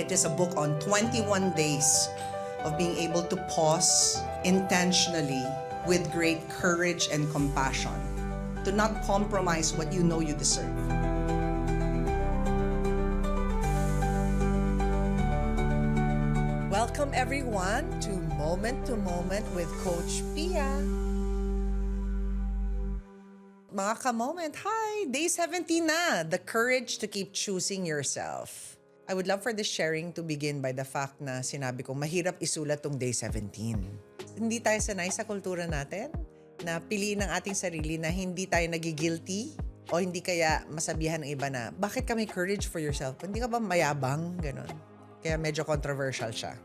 It is a book on 21 days of being able to pause intentionally with great courage and compassion, to not compromise what you know you deserve. Welcome everyone to Moment with Coach Pia. Mga ka-moment, hi! Day 17 na, the courage to keep choosing yourself. I would love for this sharing to begin by the fact na sinabi ko, mahirap isulat tong day 17. Hindi tayo sanay sa kultura natin na piliin ng ating sarili na hindi tayo nagigilty o hindi kaya masabihan ng iba na, bakit ka may courage for yourself? Hindi ka ba mayabang? Ganon. Kaya medyo controversial siya.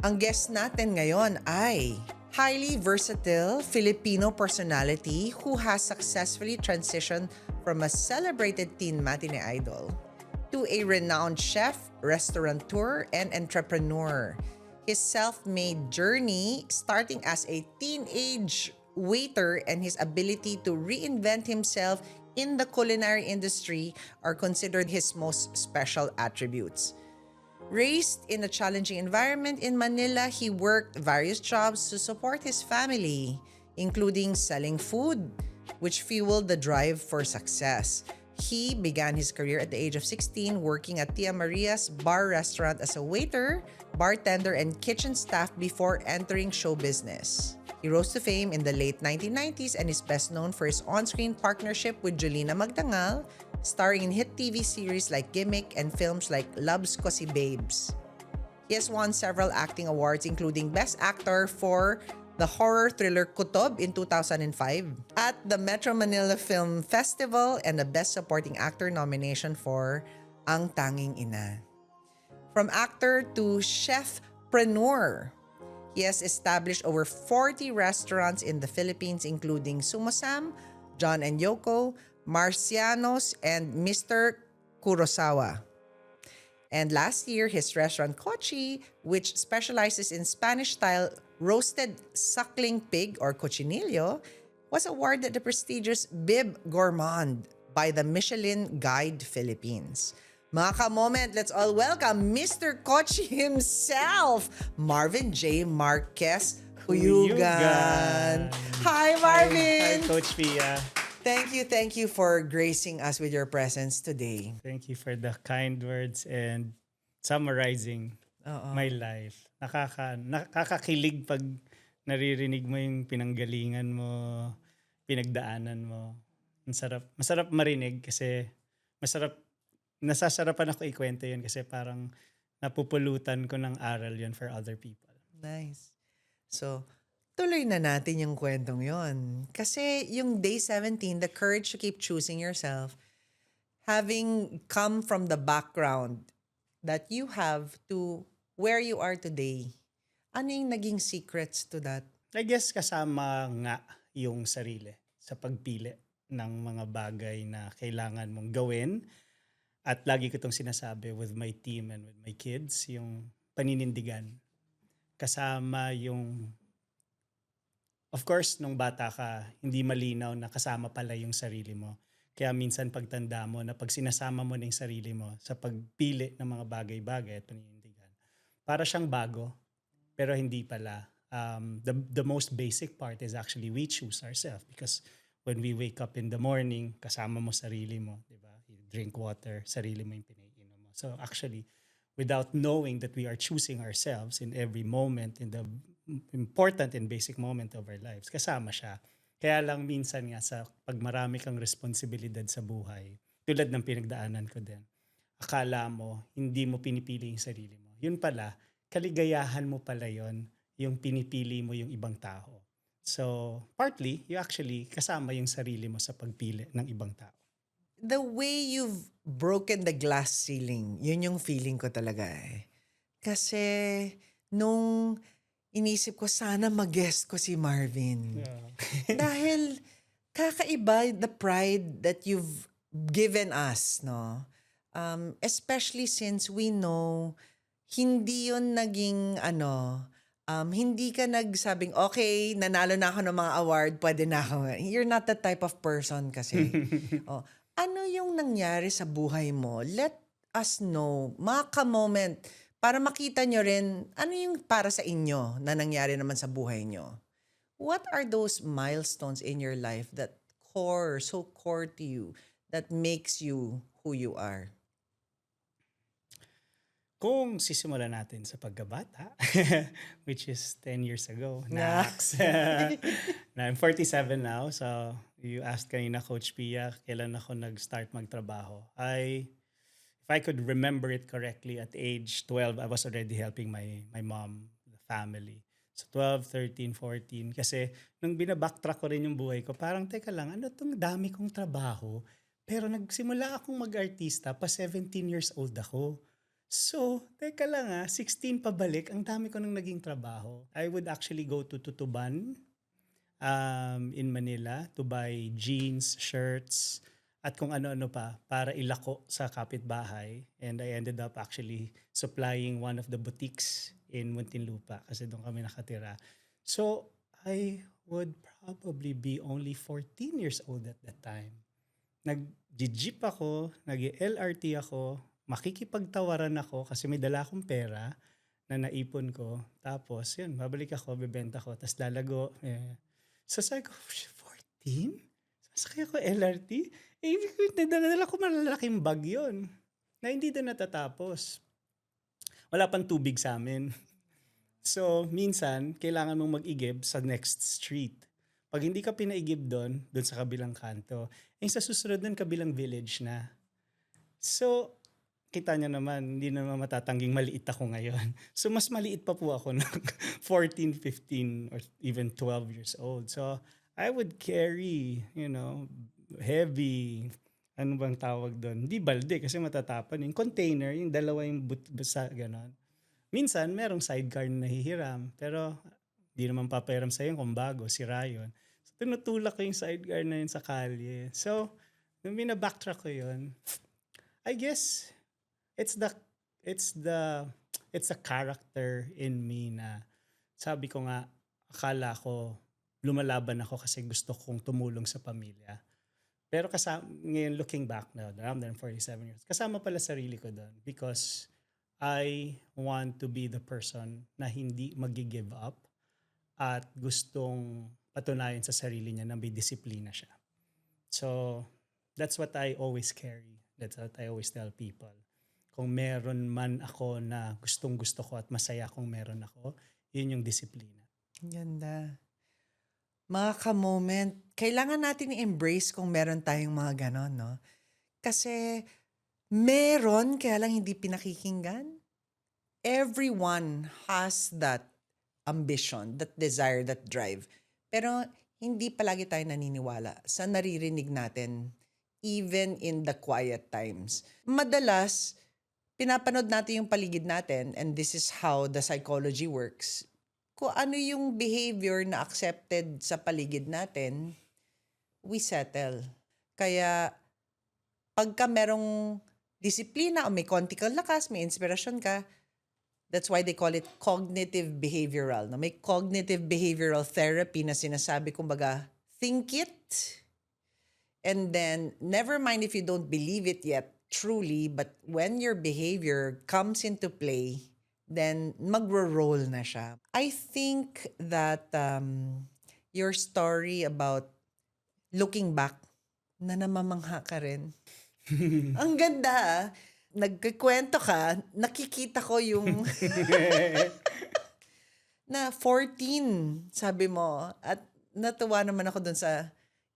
Ang guest natin ngayon ay highly versatile Filipino personality who has successfully transitioned from a celebrated teen matinee idol to a renowned chef, restaurateur, and entrepreneur. His self-made journey, starting as a teenage waiter and his ability to reinvent himself in the culinary industry are considered his most special attributes. Raised in a challenging environment in Manila, he worked various jobs to support his family, including selling food, which fueled the drive for success. He began his career at the age of 16 working at Tia Maria's bar restaurant as a waiter, bartender, and kitchen staff before entering show business. He rose to fame in the late 1990s and is best known for his on-screen partnership with Jolina Magdangal, starring in hit TV series like Gimmick and films like Loves Ko Si Babes. He has won several acting awards including Best Actor for the horror thriller Kutob in 2005 at the Metro Manila Film Festival and the Best Supporting Actor nomination for Ang Tanging Ina. From actor to chefpreneur, he has established over 40 restaurants in the Philippines including Sumosam, John and Yoko, Marcianos, and Mr. Kurosawa. And last year, his restaurant Kochi, which specializes in Spanish-style roasted suckling pig or cochinillo, was awarded the prestigious Bib Gourmand by the Michelin Guide Philippines. Mga ka-moment, let's all welcome Mr. Kochi himself, Marvin J. Marquez Huyugan. Hi, Marvin! Hi, Coach Pia. Thank you for gracing us with your presence today. Thank you for the kind words and summarizing my life. Nakakakilig pag naririnig mo yung pinanggalingan mo, pinagdaanan mo. Masarap marinig kasi nasasarapan ako ikwento yun kasi parang napupulutan ko ng aral yun for other people. Nice. So, tuloy na natin yung kwentong yon. Kasi yung day 17, the courage to keep choosing yourself, having come from the background that you have to where you are today, ano yung naging secrets to that? I guess kasama nga yung sarili sa pagpili ng mga bagay na kailangan mong gawin. At lagi ko itong sinasabi with my team and with my kids, yung paninindigan. Kasama yung of course, nung bata ka, hindi malinaw na kasama pala yung sarili mo. Kaya minsan pagtanda mo na pag sinasama mo na yung sarili mo sa pagpili ng mga bagay-bagay at paninindigan, para siyang bago, pero hindi pala. The most basic part is actually we choose ourselves because when we wake up in the morning, kasama mo sarili mo, di ba? You drink water, sarili mo yung pinaiinom mo. So actually, without knowing that we are choosing ourselves in every moment, in the important and basic moment of our lives, kasama siya. Kaya lang minsan nga sa pag marami kang responsibilidad sa buhay, tulad ng pinagdaanan ko din, akala mo, hindi mo pinipili yung sarili mo. Yun pala, kaligayahan mo pala yon, yung pinipili mo yung ibang tao. So, partly, you actually kasama yung sarili mo sa pagpili ng ibang tao. The way you've broken the glass ceiling, yun yung feeling ko talaga eh. Kasi nung inisip ko, sana mag-guest ko si Marvin. Yeah. Dahil kakaiba the pride that you've given us, no? Especially since we know, hindi yun naging, hindi ka nagsabing, okay, nanalo na ako ng mga award, pwede na ako. You're not that type of person kasi. Ano yung nangyari sa buhay mo? Let us know, mga ka-moment, para makita nyo rin ano yung para sa inyo na nangyari naman sa buhay nyo. What are those milestones in your life that so core to you, that makes you who you are? Kung sisimulan natin sa pagkabata, which is 10 years ago, Yeah. Nax. Na I'm 47 now, so you asked kanina, Coach Pia, kailan ako nag-start magtrabaho. If I could remember it correctly, at age 12, I was already helping my mom, the family. So 12, 13, 14. Kasi nung binabacktrack ko rin yung buhay ko, parang teka lang, ano tong dami kong trabaho? Pero nagsimula akong mag-artista pa 17 years old ako. So, teka lang 16 pabalik, ang dami ko nang naging trabaho. I would actually go to Tutuban in Manila to buy jeans, shirts, at kung ano-ano pa para ilako sa kapitbahay. And I ended up actually supplying one of the boutiques in Muntinlupa kasi doon kami nakatira. So, I would probably be only 14 years old at that time. Nag-jeep ako, nag-LRT ako, makikipagtawaran ako kasi may dala akong pera na naipon ko. Tapos, yun, babalik ako, bebenta ko, tapos lalago. So, sabi ko, 14? Sasakay ako LRT? Nadala ko malalaking bag yun na hindi doon natatapos. Wala pang tubig sa amin. So, minsan, kailangan mong mag-igib sa next street. Pag hindi ka pinaigib doon sa kabilang kanto, sa susunod doon, kabilang village na. So, kita nyo naman, hindi naman matatangging maliit ako ngayon. So, mas maliit pa po ako ng 14, 15, or even 12 years old. So, I would carry, heavy, ano bang tawag doon? Hindi balde kasi matatapan. Yung container, yung dalawa yung basa, gano'n. Minsan, merong sidecar na nahihiram. Pero, di naman papahiram sa'yo kung bago, sira yun. So, tinutulak ko yung sidecar na yun sa kalye. So, nung bina-backtrack ko yun, I guess, it's a character in me na sabi ko nga, akala ko, lumalaban ako kasi gusto kong tumulong sa pamilya. Pero ngayon looking back now, around 47 years, kasama pala sarili ko doon because I want to be the person na hindi mag-give up at gustong patunayan sa sarili niya na may disiplina siya. So, that's what I always carry. That's what I always tell people. Kung meron man ako na gustong-gusto ko at masaya kung meron ako, yun yung disiplina. Ganda. Mga ka-moment, kailangan natin i-embrace kung meron tayong mga ganon, no? Kasi meron, kaya lang hindi pinakikinggan. Everyone has that ambition, that desire, that drive. Pero hindi palagi tayo naniniwala sa naririnig natin, even in the quiet times. Madalas, pinapanood natin yung paligid natin, and this is how the psychology works. Kung ano yung behavior na accepted sa paligid natin, we settle. Kaya, pagka merong disiplina o may konti kang lakas, may inspirasyon ka, that's why they call it cognitive behavioral. No? May cognitive behavioral therapy na sinasabi, kumbaga, think it, and then, never mind if you don't believe it yet, truly, but when your behavior comes into play, then magro-roll na siya. I think that your story about looking back, na namamangha ka rin. Ang ganda. Nagkikwento ka, nakikita ko yung na 14, sabi mo. At natuwa naman ako dun sa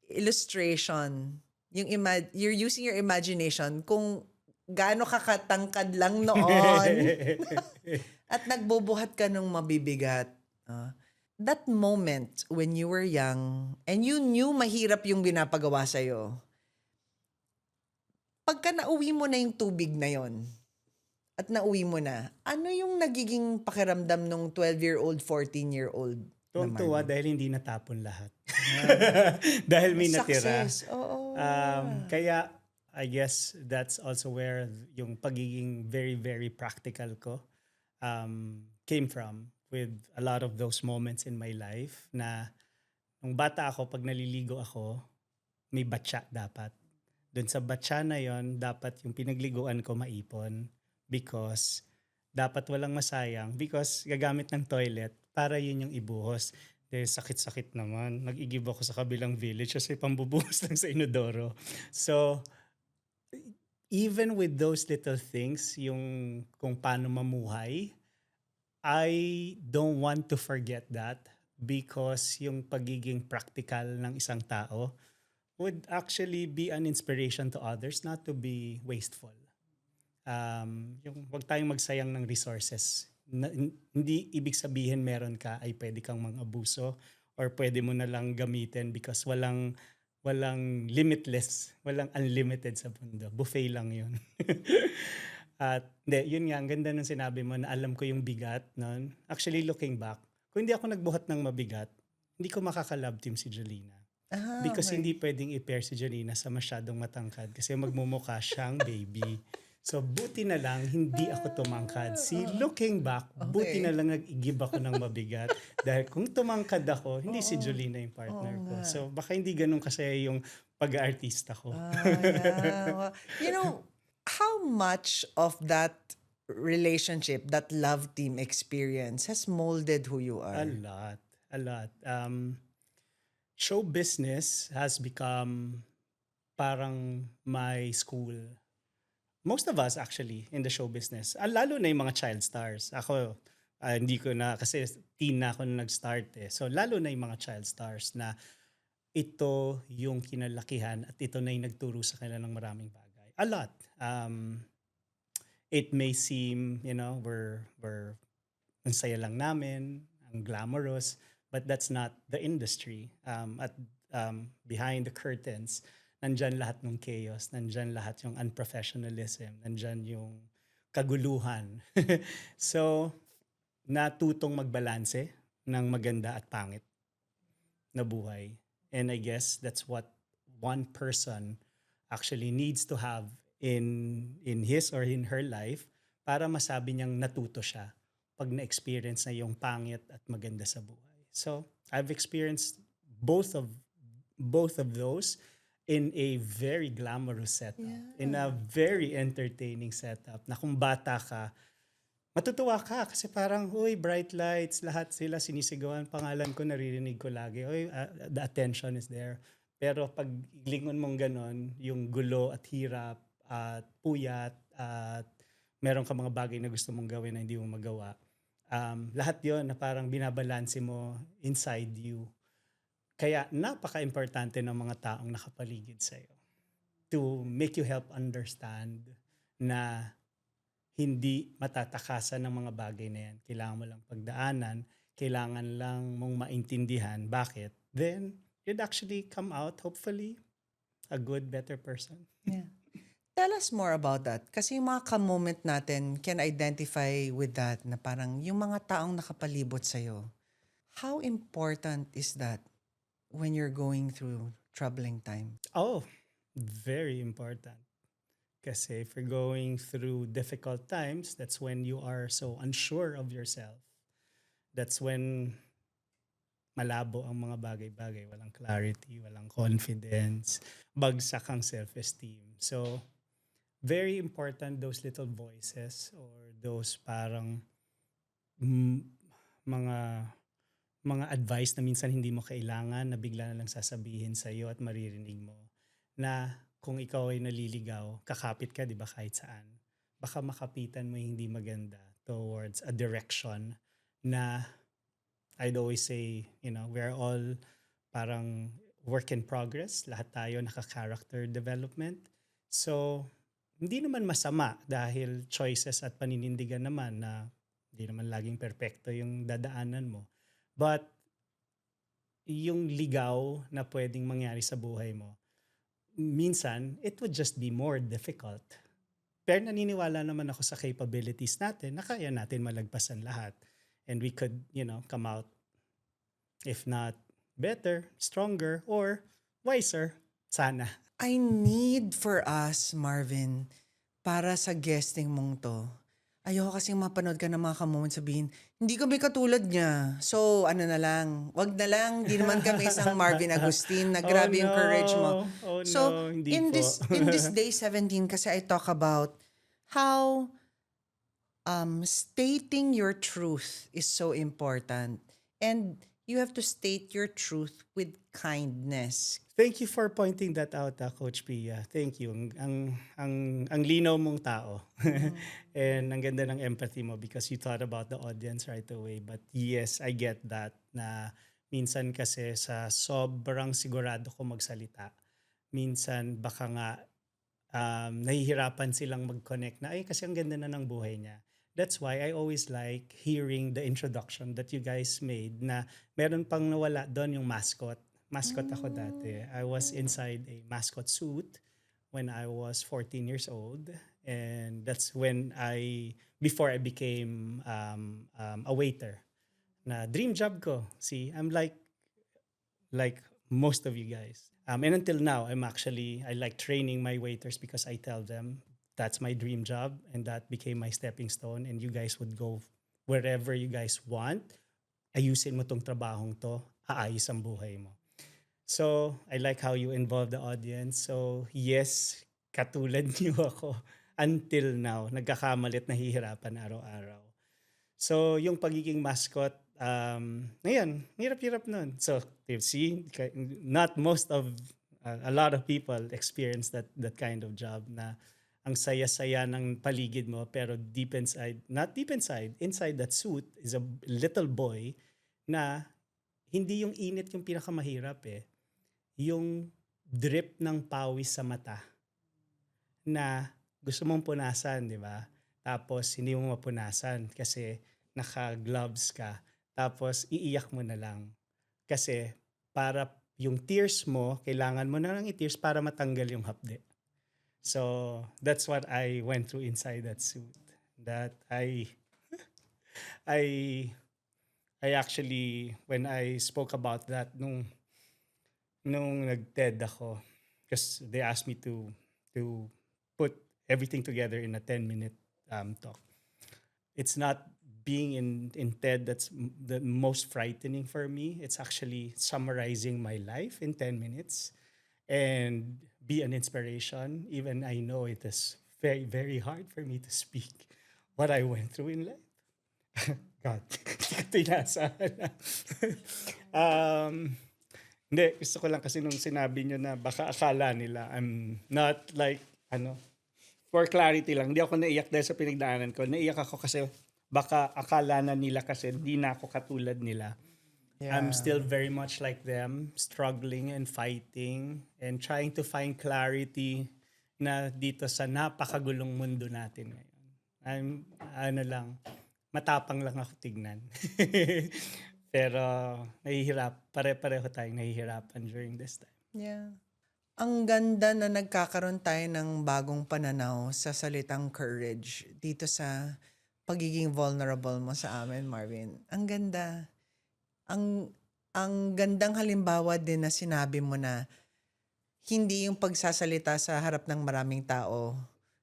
illustration. You're using your imagination kung gaano ka katangkad lang noon at nagbubuhat ka ng mabibigat. That moment when you were young and you knew mahirap yung binapagawa sa'yo, pagka nauwi mo na yung tubig na yon at nauwi mo na, ano yung nagiging pakiramdam nung 12-year-old, 14-year-old? Tuwang-tuwa dahil hindi natapon lahat. Dahil may natira. Success. Oo. Kaya I guess that's also where yung pagiging very, very practical ko came from, with a lot of those moments in my life na nung bata ako, pag naliligo ako, may batya dapat. Doon sa batya na yon, dapat yung pinagliguan ko maipon because dapat walang masayang because gagamit ng toilet para yun yung ibuhos. Dahil sakit-sakit naman. Nag-igib ako sa kabilang village kasi pambubuhos lang sa inodoro. So, even with those little things, yung kung paano mamuhay, I don't want to forget that because yung pagiging practical ng isang tao would actually be an inspiration to others not to be wasteful. Yung wag tayong magsayang ng resources. Hindi ibig sabihin meron ka ay pwede kang mang-abuso or pwede mo na lang gamitin because walang limitless, walang unlimited sa mundo. Buffet lang yun. At hindi, yun nga, ang ganda ng sinabi mo na alam ko yung bigat nun. Actually, looking back, kung hindi ako nagbuhat ng mabigat, hindi ko makaka-love team si Jolina. Because Okay. hindi pwedeng i-pair si Jolina sa masyadong matangkad kasi magmumukha siyang baby. So buti na lang hindi ako tumangkad. See, looking back, buti na Okay. lang nag-igib ako ng mabigat. Dahil kung tumangkad ako, hindi si Oo. Jolina yung Oo partner ko. nga. So baka hindi ganun kasaya yung pag-aartista ko. Yeah. Well, how much of that relationship, that love team experience has molded who you A are? lot. A lot. Show business has become parang my school. Most of us actually in the show business. Lalo na yung mga child stars. Ako, hindi ko na, kasi teen na ako nung nag-start eh. So lalo na yung mga child stars na ito yung kinalakihan at ito na yung nagturo sa kanila ng maraming bagay. A lot. It may seem, we're ang saya lang namin, ang glamorous, but that's not the industry. At behind the curtains, nandyan lahat ng chaos, nandyan lahat yung unprofessionalism, nandyan yung kaguluhan. So, natutong magbalanse ng maganda at pangit na buhay. And I guess that's what one person actually needs to have in his or in her life para masabi niyang natuto siya pag na-experience na yung pangit at maganda sa buhay. So, I've experienced both of those in a very glamorous setup, in a Yeah. very entertaining setup na kung bata ka, matutuwa ka kasi parang, uy, bright lights, lahat sila sinisigawan, pangalan ko, naririnig ko lagi, uy, the attention is there. Pero pag lingon mong ganon, yung gulo at hirap at puyat at meron ka mga bagay na gusto mong gawin na hindi mo magawa, lahat yon na parang binabalanse mo inside you. Kaya napaka-importante ng mga taong nakapaligid sa'yo to make you help understand na hindi matatakasan ng mga bagay na yan. Kailangan mo lang pagdaanan, kailangan lang mong maintindihan bakit. Then, you'd actually come out, hopefully, a good, better person. Yeah. Tell us more about that. Kasi yung mga ka-moment natin can identify with that na parang yung mga taong nakapalibot sa'yo. How important is that when you're going through troubling time? Oh, very important. Kasi if you're going through difficult times, that's when you are so unsure of yourself. That's when malabo ang mga bagay-bagay. Walang clarity, walang confidence, bagsak ang self-esteem. So, very important those little voices or those parang mm, mga mga advice na minsan hindi mo kailangan na bigla na lang sasabihin sa iyo at maririnig mo na kung ikaw ay naliligaw, kakapit ka 'di ba kahit saan. Baka makapitan mo yung hindi maganda towards a direction na I'd always say, we're all parang work in progress. Lahat tayo naka-character development. So, hindi naman masama dahil choices at paninindigan naman na hindi naman laging perpekto yung dadaanan mo. But yung ligaw na pwedeng mangyari sa buhay mo, minsan, it would just be more difficult. Pero naniniwala naman ako sa capabilities natin na kaya natin malagpasan lahat. And we could, come out, if not better, stronger, or wiser. Sana. I need for us, Marvin, para sa guesting mong to, Ayoko kasing mapanood ka ng mga ka-moment sabihin, "Hindi kami katulad niya." So, ano na lang, 'wag na lang, 'di naman kami isang Marvin Agustin na Oh grabe yung courage mo. no! Oh So, no, hindi in po. this day 17 kasi I talk about how stating your truth is so important. And you have to state your truth with kindness. Thank you for pointing that out, Coach Pia. Thank you. Ang linaw mong tao. And ang ganda ng empathy mo because you thought about the audience right away. But yes, I get that na minsan kasi sa sobrang sigurado ko magsalita, minsan baka nga nahihirapan silang mag-connect na, ay kasi ang ganda na ng buhay niya. That's why I always like hearing the introduction that you guys made na meron pang nawala doon yung mascot. Mascot ako dati. I was inside a mascot suit when I was 14 years old. And that's when before I became a waiter. Na dream job ko. See, I'm like most of you guys. And until now, I like training my waiters because I tell them that's my dream job and that became my stepping stone and you guys would go wherever you guys want. Ayusin mo tong trabahong to, aayos ang buhay mo. So, I like how you involve the audience. So, yes, katulad niyo ako until now. Nagkakamalit, nahihirapan araw-araw. So, yung pagiging mascot, ngayon, hirap-hirap nun. So, you see, not most of, a lot of people experience that kind of job na ang saya-saya ng paligid mo, pero deep inside, not deep inside, inside that suit is a little boy na hindi yung init yung pinakamahirap eh. Yung drip ng pawis sa mata na gusto mong punasan, di ba? Tapos hindi mo mapunasan kasi naka-gloves ka. Tapos iiyak mo na lang. Kasi para yung tears mo, kailangan mo na lang i-tears para matanggal yung hapde. So that's what I went through inside that suit. That I actually, when I spoke about that nung nag-TED ako, because they asked me to put everything together in a 10-minute talk. It's not being in TED that's the most frightening for me. It's actually summarizing my life in 10 minutes and be an inspiration. Even I know it is very, very hard for me to speak what I went through in life. God, hindi ko tinasahan. Hindi, gusto ko lang kasi nung sinabi nyo na baka akala nila I'm not like, for clarity lang, hindi ako naiyak dahil sa pinagdaanan ko. Naiyak ako kasi baka akala na nila kasi di na ako katulad nila. Yeah. I'm still very much like them, struggling and fighting and trying to find clarity na dito sa napakagulong mundo natin ngayon. Matapang lang ako tignan. Pero pare-pareho tayong nahihirapan during this time. Yeah. Ang ganda na nagkakaroon tayo ng bagong pananaw sa salitang courage dito sa pagiging vulnerable mo sa amin, Marvin. Ang ganda. Ang gandang halimbawa din na sinabi mo na hindi yung pagsasalita sa harap ng maraming tao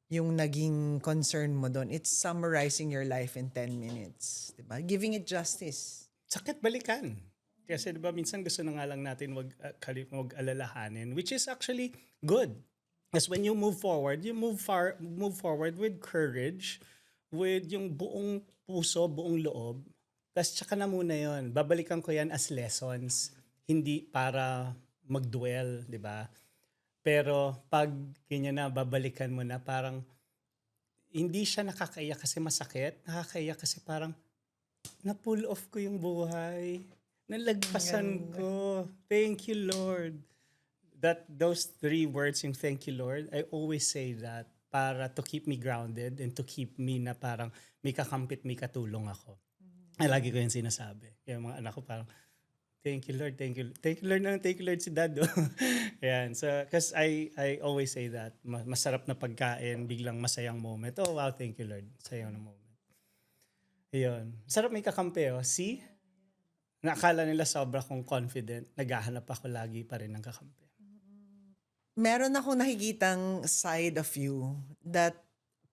yung naging concern mo doon. It's summarizing your life in 10 minutes. Diba? Giving it justice. Sakit balikan. Kasi diba minsan gusto na nga lang natin wag alalahanin, which is actually good. Because when you move forward, you move forward with courage, with yung buong puso, buong loob. Tapos tsaka na muna yon. Babalikan ko yan as lessons, hindi para mag-dwell, di ba? Pero pag ganyan na, babalikan mo na, parang hindi siya nakakaiyak kasi masakit. Nakakaiyak kasi parang na-pull off ko yung buhay. Nalagpasan ko. Thank you, Lord. Those 3 words, yung thank you, Lord, I always say that para to keep me grounded and to keep me na parang may kakampit, may katulong ako. Ay, lagi ko yung sinasabi. Kaya mga anak ko parang, thank you, Lord, thank you. Thank you, Lord na, thank you, Lord si Dad. Ayan. So, because I always say that. Masarap na pagkain, biglang masayang moment. Oh, wow, thank you, Lord. Sayang na moment. Ayun. Sarap may kakampi, oh. See? Nakala nila sobra kong confident. Naghahanap ako lagi pa rin ng kakampi. Meron akong nakikitang side of you that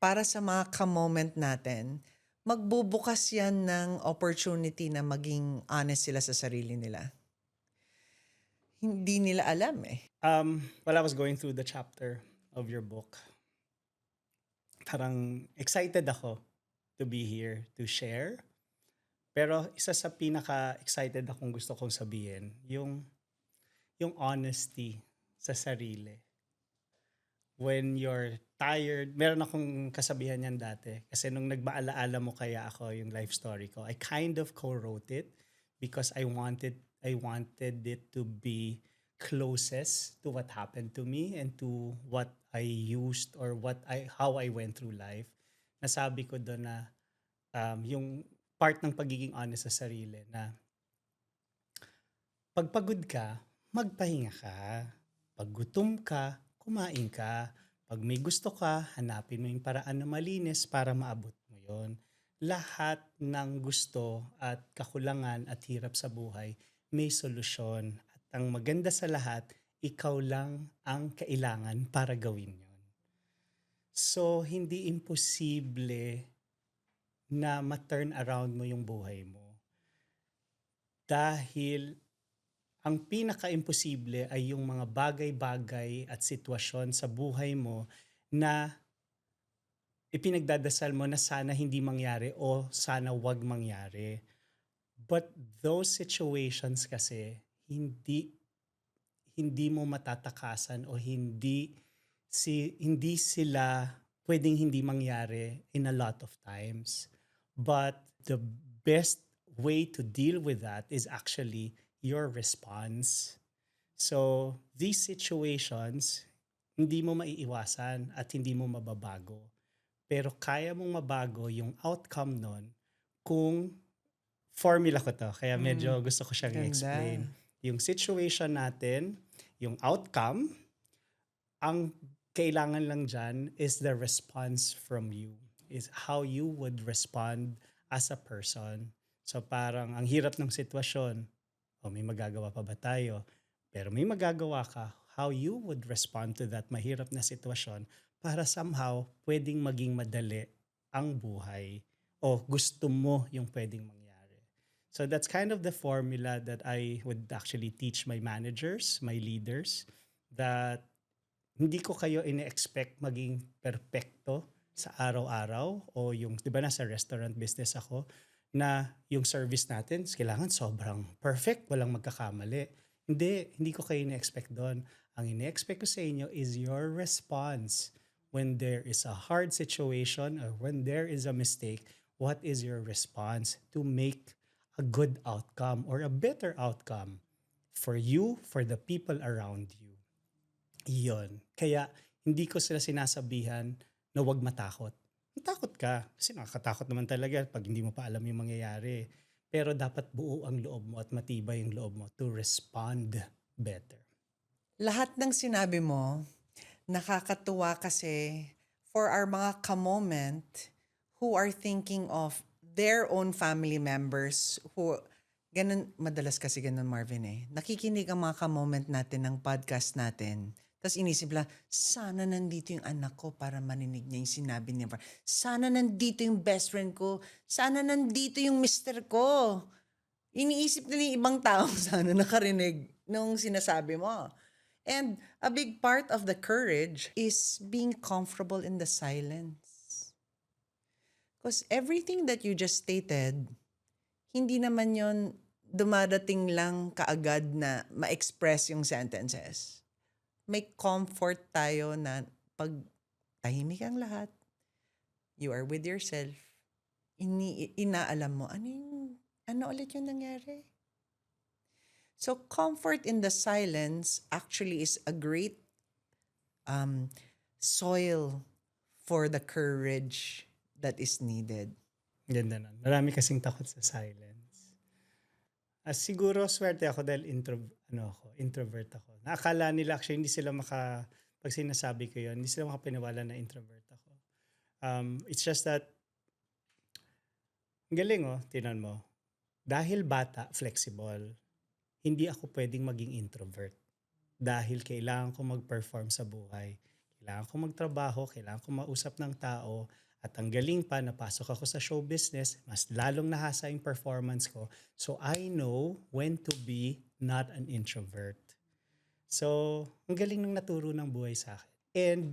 para sa mga ka-moment natin, magbubukas yan ng opportunity na maging honest sila sa sarili nila. Hindi nila alam eh. While I was going through the chapter of your book, parang excited ako to be here to share. Pero isa sa pinaka-excited akong gusto kong sabihin, yung honesty sa sarili. When you're tired, meron akong kasabihan yan dati. Kasi nung nagmaalaala mo kaya ako yung life story ko, I kind of co-wrote it because I wanted it to be closest to what happened to me and to what I used or how I went through life. Nasabi ko doon na yung part ng pagiging honest sa sarili na pag pagod ka, magpahinga ka. Pag gutom ka, kumain ka. Pag may gusto ka, hanapin mo yung paraan na malinis para maabot mo yon. Lahat ng gusto at kakulangan at hirap sa buhay, may solusyon. At ang maganda sa lahat, ikaw lang ang kailangan para gawin yon. So, hindi imposible na ma-turn around mo yung buhay mo. Dahil ang pinaka-imposible ay yung mga bagay-bagay at sitwasyon sa buhay mo na ipinagdadasal mo na sana hindi mangyari o sana wag mangyari. But those situations kasi hindi mo matatakasan o hindi sila pwedeng hindi mangyari in a lot of times. But the best way to deal with that is actually your response. So, these situations, hindi mo maiiwasan at hindi mo mababago. Pero kaya mong mabago yung outcome nun kung formula ko to. Kaya medyo gusto ko siyang Ganda. i-explain. Yung situation natin, yung outcome, ang kailangan lang dyan is the response from you. Is how you would respond as a person. So parang ang hirap ng sitwasyon, may magagawa pa ba tayo? Pero may magagawa ka, how you would respond to that mahirap na sitwasyon para somehow pwedeng maging madali ang buhay o gusto mo yung pwedeng mangyari. So that's kind of the formula that I would actually teach my managers, my leaders, that hindi ko kayo ine-expect maging perfecto sa araw-araw o yung, di ba nasa restaurant business ako, na yung service natin, kailangan sobrang perfect, walang magkakamali. Hindi ko kayo ine-expect doon. Ang ine-expect ko sa inyo is your response. When there is a hard situation or when there is a mistake, what is your response to make a good outcome or a better outcome for you, for the people around you? Iyon. Kaya hindi ko sila sinasabihan na huwag matakot. Matakot ka. Kasi nakakatakot naman talaga pag hindi mo pa alam yung mangyayari. Pero dapat buo ang loob mo at matibay yung loob mo to respond better. Lahat ng sinabi mo, nakakatuwa kasi for our mga ka-moment who are thinking of their own family members who, madalas kasi ganun Marvin eh. Nakikinig ang mga ka-moment natin ng podcast natin. Tapos inisip lang, sana nandito yung anak ko para maninig niya yung sinabi niya. Sana nandito yung best friend ko. Sana nandito yung mister ko. Iniisip nila yung ibang tao sana nakarinig nung sinasabi mo. And a big part of the courage is being comfortable in the silence. Because everything that you just stated, hindi naman yon dumadating lang kaagad na ma-express yung sentences. May comfort tayo na pag tahimik ang lahat, you are with yourself, inaalam mo, ano ulit yung nangyari? So comfort in the silence actually is a great soil for the courage that is needed. Ganda nun. Marami kasing takot sa silence. Siguro swerte ako dahil introvert ako. Nakakala nila actually hindi sila pag sinasabi ko yun, hindi sila makapaniwala na introvert ako. It's just that, galing tinan mo. Dahil bata, flexible, hindi ako pwedeng maging introvert. Dahil kailangan ko mag-perform sa buhay. Kailangan ko magtrabaho, kailangan ko mausap ng tao. At ang galing pa, napasok ako sa show business, mas lalong nahasa yung performance ko. So I know when to be not an introvert. So, ang galing ng naturo ng buhay sa akin. And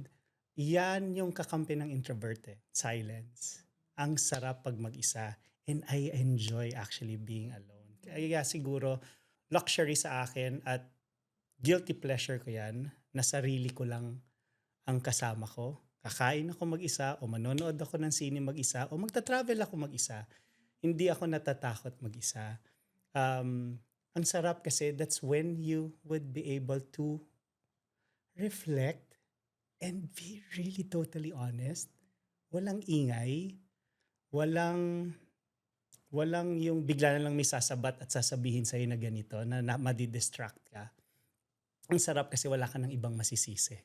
yan yung kakampi ng introvert silence. Ang sarap pag mag-isa. And I enjoy actually being alone. Kaya siguro, luxury sa akin at guilty pleasure ko yan na sarili ko lang ang kasama ko. Kakain ako mag-isa o manonood ako ng sine mag-isa o magta-travel ako mag-isa. Hindi ako natatakot mag-isa. Ang sarap kasi that's when you would be able to reflect and be really totally honest. Walang ingay, walang yung bigla na lang may sasabat at sasabihin sa'yo na ganito na madidistract ka. Ang sarap kasi wala ka ng ibang masisisi.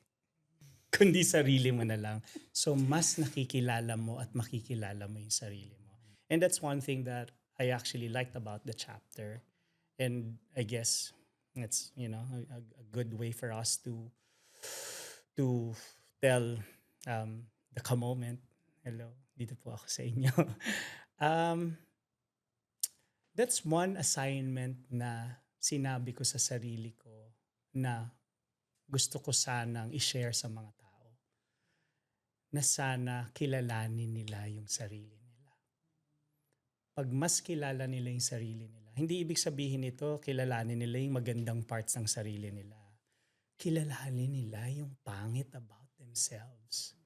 Kundi sarili mo na lang. So mas nakikilala mo at makikilala mo yung sarili mo. And that's one thing that I actually liked about the chapter. And I guess it's, a good way for us to tell the ka-moment. Hello, dito po ako sa inyo. That's one assignment na sinabi ko sa sarili ko na gusto ko sanang i-share sa mga tao. Na sana kilalanin nila yung sarili nila. Pag mas kilala nila yung sarili nila, hindi ibig sabihin ito kilalanin nila yung magandang parts ng sarili nila. Kilalanin nila yung pangit about themselves.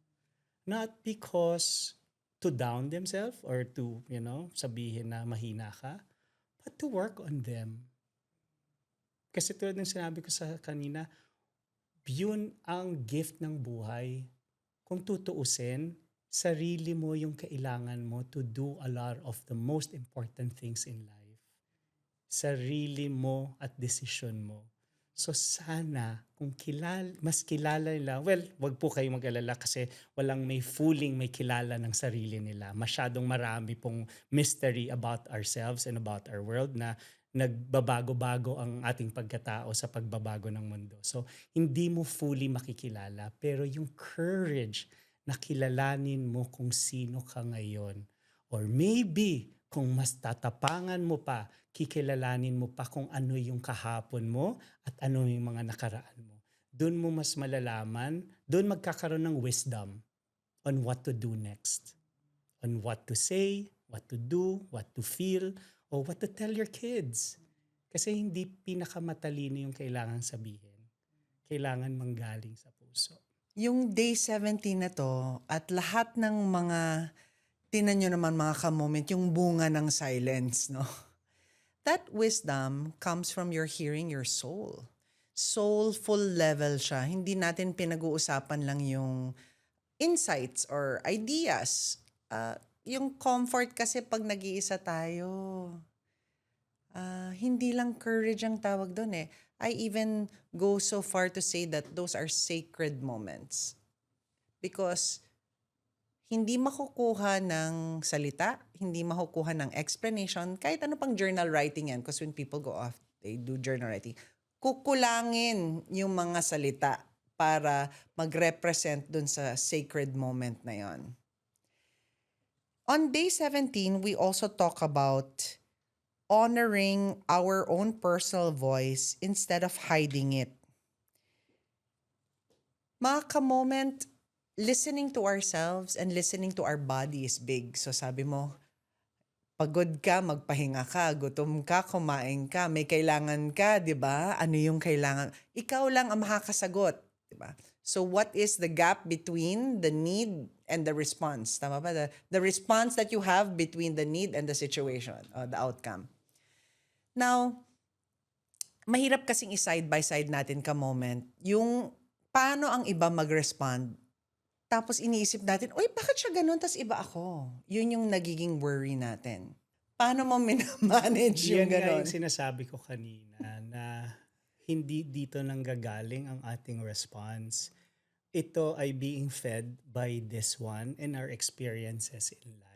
Not because to down themselves or to, sabihin na mahina ka, but to work on them. Kasi tulad ng sinabi ko sa kanina, yun ang gift ng buhay. Kung tutuusin, sarili mo yung kailangan mo to do a lot of the most important things in life. Sarili mo at desisyon mo. So sana, kung mas kilala nila, well, wag po kayo mag-alala kasi walang may kilala ng sarili nila. Masyadong marami pong mystery about ourselves and about our world na nagbabago-bago ang ating pagkatao sa pagbabago ng mundo. So, hindi mo fully makikilala, pero yung courage na kilalanin mo kung sino ka ngayon. Or maybe, kung mas tatapangan mo pa, kikilalanin mo pa kung ano yung kahapon mo at ano yung mga nakaraan mo. Doon mo mas malalaman, doon magkakaroon ng wisdom on what to do next. On what to say, what to do, what to feel, o what to tell your kids. Kasi hindi pinakamatalino yung kailangan sabihin. Kailangan manggaling sa puso. Yung day 17 na to at lahat ng mga, tinan nyo naman mga ka-moment, yung bunga ng silence, no? That wisdom comes from your hearing your soul. Soulful level siya. Hindi natin pinag-uusapan lang yung insights or ideas. Yung comfort kasi pag nag-iisa tayo, hindi lang courage ang tawag doon eh. I even go so far to say that those are sacred moments. Because hindi makukuha ng salita, hindi makukuha ng explanation, kahit ano pang journal writing yan. Because when people go off, they do journal writing. Kukulangin yung mga salita para mag-represent dun sa sacred moment na yon. On day 17, we also talk about honoring our own personal voice instead of hiding it. Mga ka-moment, listening to ourselves and listening to our body is big. So sabi mo, pagod ka, magpahinga ka, gutom ka, kumain ka, may kailangan ka, di ba? Ano yung kailangan? Ikaw lang ang makakasagot, di ba? So what is the gap between the need and the response? Tama ba? The response that you have between the need and the situation, the outcome. Now, mahirap kasing i-side by side natin ka-moment yung paano ang iba mag-respond. Tapos iniisip natin, uy, bakit siya ganun? Tas iba ako. Yun yung nagiging worry natin. Paano mo manage yung Yan nga ganun? yung sinasabi ko kanina na hindi dito nanggagaling ang ating response. Ito ay being fed by this one and our experiences in life.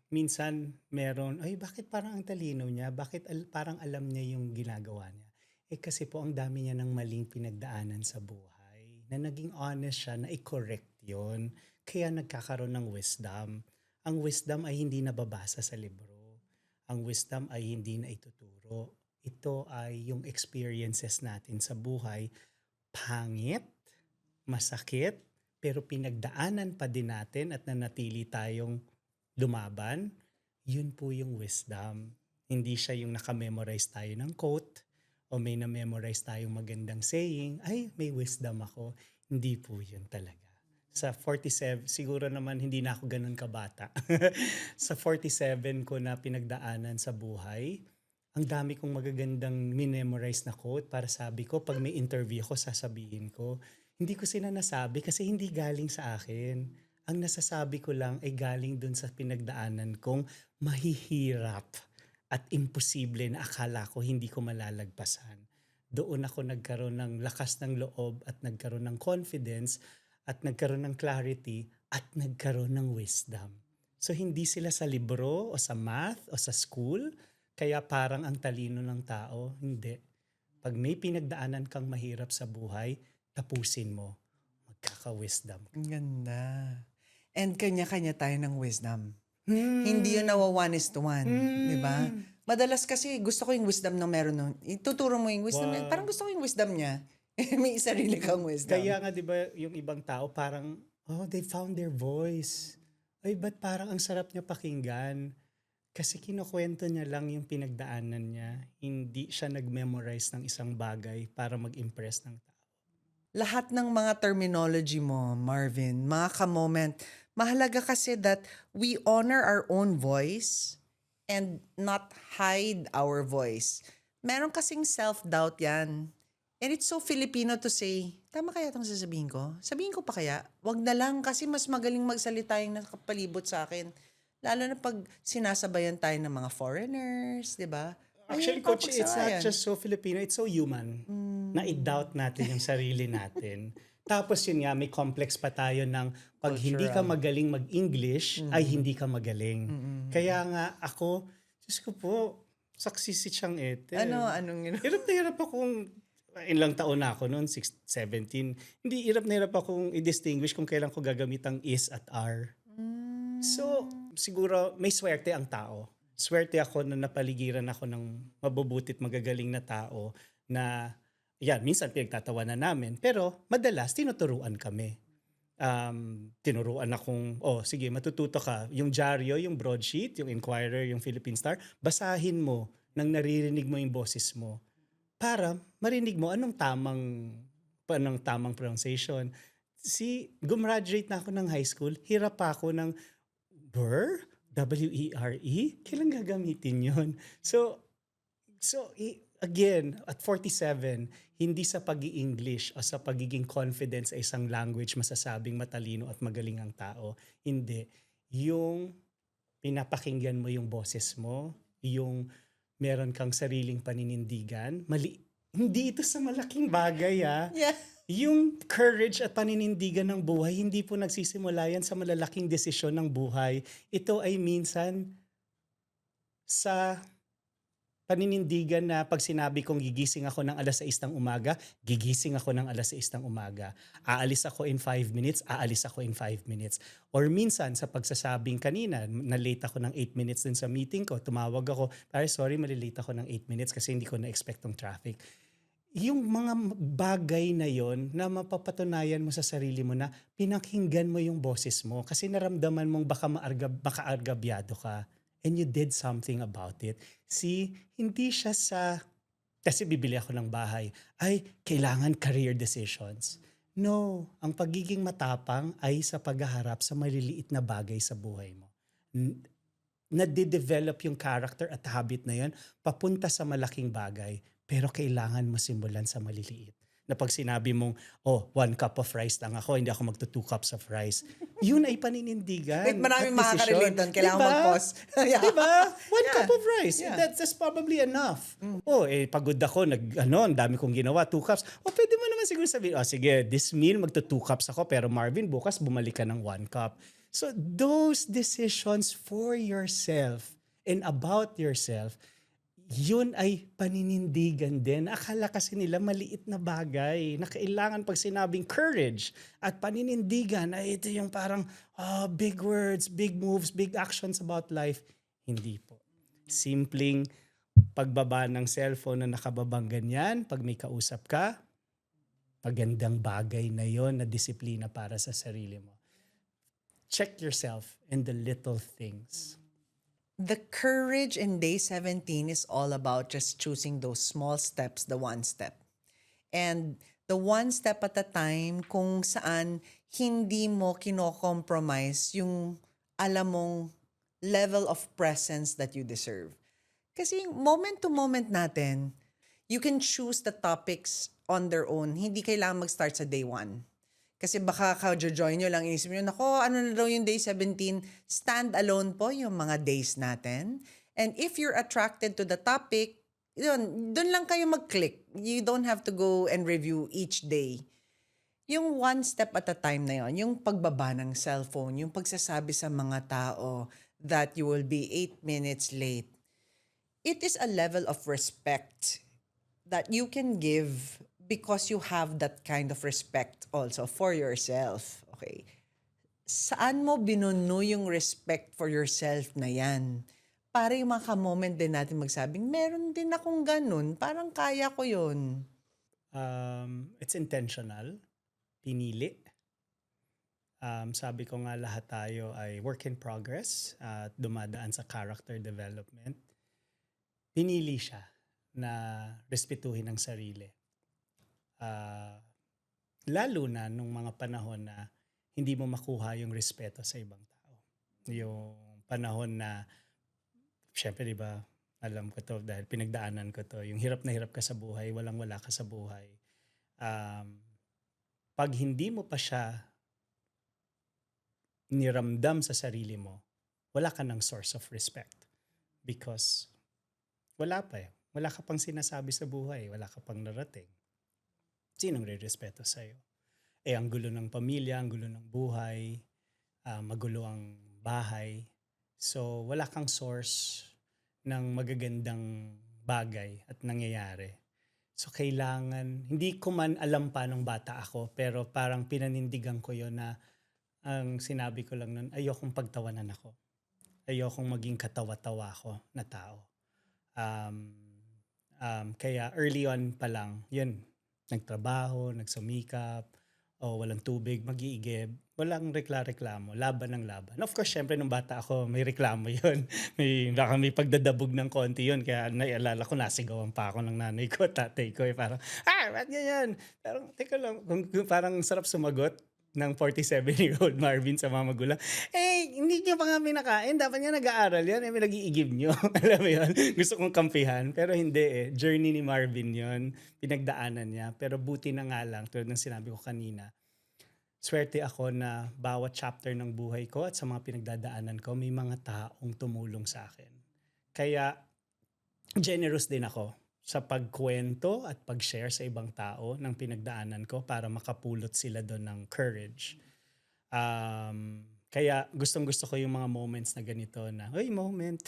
Minsan meron, ay bakit parang ang talino niya? Bakit parang alam niya yung ginagawa niya? Kasi po ang dami niya ng maling pinagdaanan sa buhay. na naging honest siya na i-correct yun. Kaya nagkakaroon ng wisdom. Ang wisdom ay hindi nababasa sa libro. Ang wisdom ay hindi na ituturo. Ito ay yung experiences natin sa buhay. Pangit, masakit, pero pinagdaanan pa din natin at nanatili tayong lumaban. Yun po yung wisdom. Hindi siya yung nakamemorize tayo ng quote o may na-memorize tayong magandang saying, ay may wisdom ako. Hindi po yun talaga. Sa 47, siguro naman hindi na ako ganun kabata. Sa 47 ko na pinagdaanan sa buhay, ang dami kong magagandang minemorize na quote para sabi ko, pag may interview ko, sasabihin ko. Hindi ko sila nasabi kasi hindi galing sa akin. Ang nasasabi ko lang ay galing dun sa pinagdaanan kong mahihirap at imposible na akala ko hindi ko malalagpasan. Doon ako nagkaroon ng lakas ng loob at nagkaroon ng confidence at nagkaroon ng clarity at nagkaroon ng wisdom. So hindi sila sa libro o sa math o sa school, kaya parang ang talino ng tao. Hindi. Pag may pinagdaanan kang mahirap sa buhay, tapusin mo. Magkaka-wisdom. Ang ganda. And kanya-kanya tayo ng wisdom. Hindi yun nawa 1:1. Di ba? Madalas kasi gusto ko yung wisdom na meron nun. Ituturo mo yung wisdom niya. Wow. Parang gusto ko yung wisdom niya. May sarili kang wisdom. Kaya nga 'di ba yung ibang tao parang they found their voice. Ay ba't parang ang sarap niya pakinggan? Kasi kinukwento niya lang yung pinagdaanan niya. Hindi siya nag-memorize ng isang bagay para mag-impress ng tao. Lahat ng mga terminology mo, Marvin, mga ka-moment, mahalaga kasi that we honor our own voice and not hide our voice. Meron kasing self-doubt yan. And it's so Filipino to say, tama kaya itong sasabihin ko? Sabihin ko pa kaya? Wag na lang kasi mas magaling magsalita yung nakapalibot sa akin. Lalo na pag sinasabayan tayo ng mga foreigners, di ba? Actually, Coach, it's not just so Filipino, it's so human. Na i-doubt natin yung sarili natin. Tapos yun nga, may complex pa tayo ng pag hindi ka magaling mag-English, ay hindi ka magaling. Kaya nga ako, Diyos ko po, saksisi siyang ete. Anong yun? Hirap na hirap akong, ilang taon na ako noon, 17. Hindi, hirap na hirap akong i-distinguish kung kailan ko gagamit ang is at are. So, siguro may swerte ang tao. Swerte ako na napaligiran ako ng mabubutit magagaling na tao na, yan, minsan pinagtatawanan namin. Pero madalas, tinuturuan kami. Tinuruan akong, sige, matututo ka. Yung dyaryo, yung broadsheet, yung Inquirer, yung Philippine Star, basahin mo nang naririnig mo yung boses mo para marinig mo anong tamang pronunciation. Gumraduate na ako ng high school, hirap pa ako ng W-E-R-E? Kailan gagamitin yun? So again, at 47, hindi sa pag-i-English o sa pagiging confident sa isang language masasabing matalino at magaling ang tao. Hindi. Yung pinapakinggan mo yung boses mo, yung meron kang sariling paninindigan, hindi ito sa malaking bagay Yeah. Yung courage at paninindigan ng buhay, hindi po nagsisimula yan sa malalaking desisyon ng buhay. Ito ay minsan sa paninindigan na pag sinabi kong gigising ako ng alas 6 ng umaga, gigising ako ng alas 6 ng umaga. Aalis ako in 5 minutes, aalis ako in 5 minutes. Or minsan sa pagsasabing kanina, na-late ako ng 8 minutes din sa meeting ko, tumawag ako, sorry, malilate ako ng 8 minutes kasi hindi ko na-expect tong traffic. Yung mga bagay na yon na mapapatunayan mo sa sarili mo na pinakinggan mo yung boses mo kasi naramdaman mong baka makaargabyado ka and you did something about it. Hindi siya kasi bibili ako ng bahay, kailangan career decisions. No, ang pagiging matapang ay sa paghaharap sa maliliit na bagay sa buhay mo. Nade-develop yung character at habit na yon papunta sa malaking bagay. Pero kailangan mo simulan sa maliliit. Na pag sinabi mong, 1 cup of rice lang ako, hindi ako magto 2 cups of rice. Yun ay paninindigan. Wait, maraming makaka-relate doon. Kailangan diba? mag-pause. Yeah. Diba? 1 cup of rice. Yeah. That's probably enough. Pagod ako, ang dami kong ginawa, 2 cups. Pwede mo naman siguro sabihin, sige, this meal magto 2 cups ako, pero Marvin, bukas bumalik ka ng 1 cup. So those decisions for yourself and about yourself, yun ay paninindigan din. Akala kasi nila maliit na bagay na kailangan pag sinabing courage at paninindigan ay ito yung parang big words, big moves, big actions about life. Hindi po. Simpleng pagbaba ng cellphone na nakababang ganyan, pag may kausap ka, magandang bagay na yon na disiplina para sa sarili mo. Check yourself in the little things. The courage in day 17 is all about just choosing those small steps, the one step. And the one step at a time kung saan hindi mo kino-compromise yung alam mong level of presence that you deserve. Kasi moment to moment natin, you can choose the topics on their own. Hindi kailangan mag-start sa day 1. Kasi baka ka-join nyo lang, inisip nyo, nako, ano na daw yung day 17? Stand alone po yung mga days natin. And if you're attracted to the topic, yun, dun lang kayo mag-click. You don't have to go and review each day. Yung one step at a time na yon, yung pagbaba ng cellphone, yung pagsasabi sa mga tao that you will be 8 minutes late, it is a level of respect that you can give because you have that kind of respect also for yourself. Okay. Saan mo binuno yung respect for yourself na yan? Para yung mga moment din natin magsabing, meron din akong ganun, parang kaya ko yun. It's intentional. Pinili. Sabi ko nga lahat tayo ay work in progress at dumadaan sa character development. Pinili siya na respetuhin ang sarili. Lalo na nung mga panahon na hindi mo makuha yung respeto sa ibang tao. Yung panahon na, syempre di ba, alam ko to dahil pinagdaanan ko to, yung hirap na hirap ka sa buhay, walang-wala ka sa buhay. Pag hindi mo pa siya niramdam sa sarili mo, wala ka ng source of respect. Because wala pa eh. Wala ka pang sinasabi sa buhay, wala ka pang narating. Sinong re-respeto sa'yo? Ang gulo ng pamilya, ang gulo ng buhay, magulo ang bahay. So, wala kang source ng magagandang bagay at nangyayari. So, kailangan, hindi ko man alam pa nung bata ako, pero parang pinanindigan ko yon na ang sinabi ko lang nun, ayokong pagtawanan ako. Ayokong maging katawa-tawa ako na tao. Kaya early on pa lang, yun, nagtrabaho, nagsumikap, walang tubig, mag-iigib, walang reklamo, laban ng laban. Of course, syempre nung bata ako, may reklamo yun. May pagdadabog ng konti yun. Kaya naialala ko, nasigawan pa ako ng nanay ko, tatay ko. Parang, ba't ganyan? Parang, teka lang, parang sarap sumagot ng 47-year-old Marvin sa mga magulang. Hindi niyo pa nga pinakain. Dapat nga nag-aaral yan. May nag-iigib nyo. Alam mo yun? Gusto kong kampihan. Pero hindi eh. Journey ni Marvin yon, pinagdaanan niya. Pero buti na nga lang, tulad ng sinabi ko kanina, swerte ako na bawat chapter ng buhay ko at sa mga pinagdadaanan ko, may mga taong tumulong sa akin. Kaya, generous din ako sa pagkwento at pag-share sa ibang tao ng pinagdaanan ko para makapulot sila doon ng courage. Kaya gustong-gusto ko yung mga moments na ganito na, moment.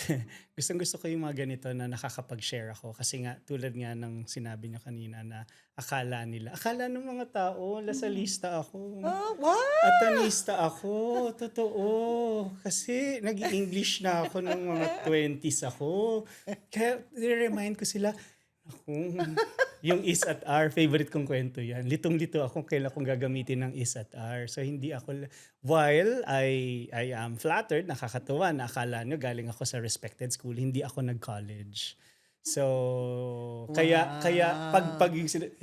Gustong-gusto ko yung mga ganito na nakakapag-share ako. Kasi nga, tulad nga ng sinabi niyo kanina na akala ng mga tao, lasalista ako. What? Atanista ako, totoo. Kasi nag-English na ako ng mga 20s ako. Kaya nire-remind ko sila, yung is at are, favorite kong kwento yan. Litong-lito ako kailan kong gagamitin ng is at are. So hindi ako, while I am flattered, nakakatuwa, na akala nyo galing ako sa respected school, hindi ako nag-college. So, kaya kaya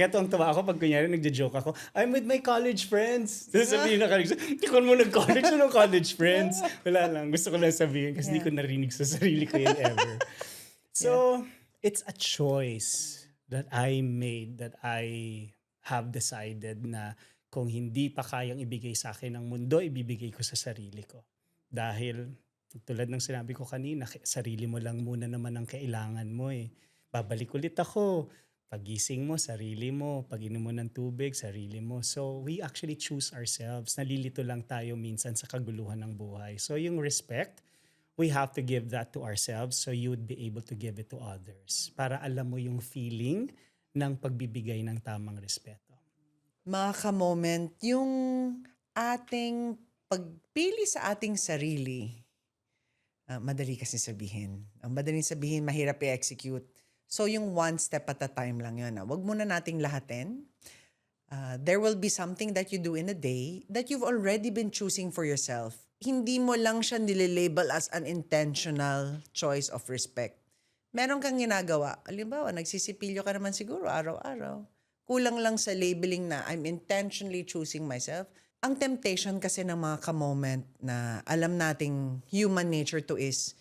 tuwang-tuwa ako pag kunyari nagjo-joke ako, I'm with my college friends. Tapos sabihin na college, hindi ko mo nag-college, ano college friends? Wala lang, gusto ko lang sabihin kasi hindi ko narinig sa sarili ko yan ever. So, it's a choice that I made, that I have decided na kung hindi pa kayang ibigay sa akin ng mundo, ibibigay ko sa sarili ko. Dahil tulad ng sinabi ko kanina, sarili mo lang muna naman ang kailangan mo eh. Babalik ulit ako. Pagising mo, sarili mo. Pag-inom mo ng tubig, sarili mo. So we actually choose ourselves. Nalilito lang tayo minsan sa kaguluhan ng buhay. So yung respect, we have to give that to ourselves so you would be able to give it to others. Para alam mo yung feeling ng pagbibigay ng tamang respeto. Mga ka-moment, yung ating pagpili sa ating sarili, madali kasi sabihin. Ang madaling sabihin, mahirap i-execute. So yung one step at a time lang yun. Huwag muna nating lahatin. There will be something that you do in a day that you've already been choosing for yourself. Hindi mo lang siya nililabel as an intentional choice of respect. Meron kang ginagawa. Halimbawa, nagsisipilyo ka naman siguro araw-araw. Kulang lang sa labeling na I'm intentionally choosing myself. Ang temptation kasi ng mga ka-moment na alam nating human nature to is,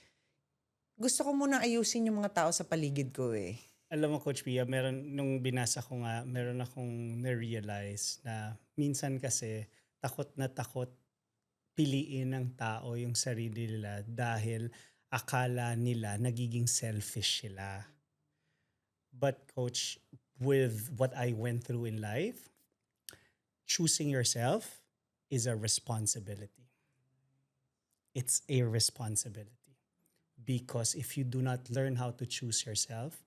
gusto ko muna ayusin yung mga tao sa paligid ko eh. Alam mo, Coach Pia, nung binasa ko nga, meron akong na-realize na minsan kasi takot na takot piliin ng tao yung sarili nila dahil akala nila nagiging selfish sila. But Coach, with what I went through in life, choosing yourself is a responsibility. It's a responsibility. Because if you do not learn how to choose yourself,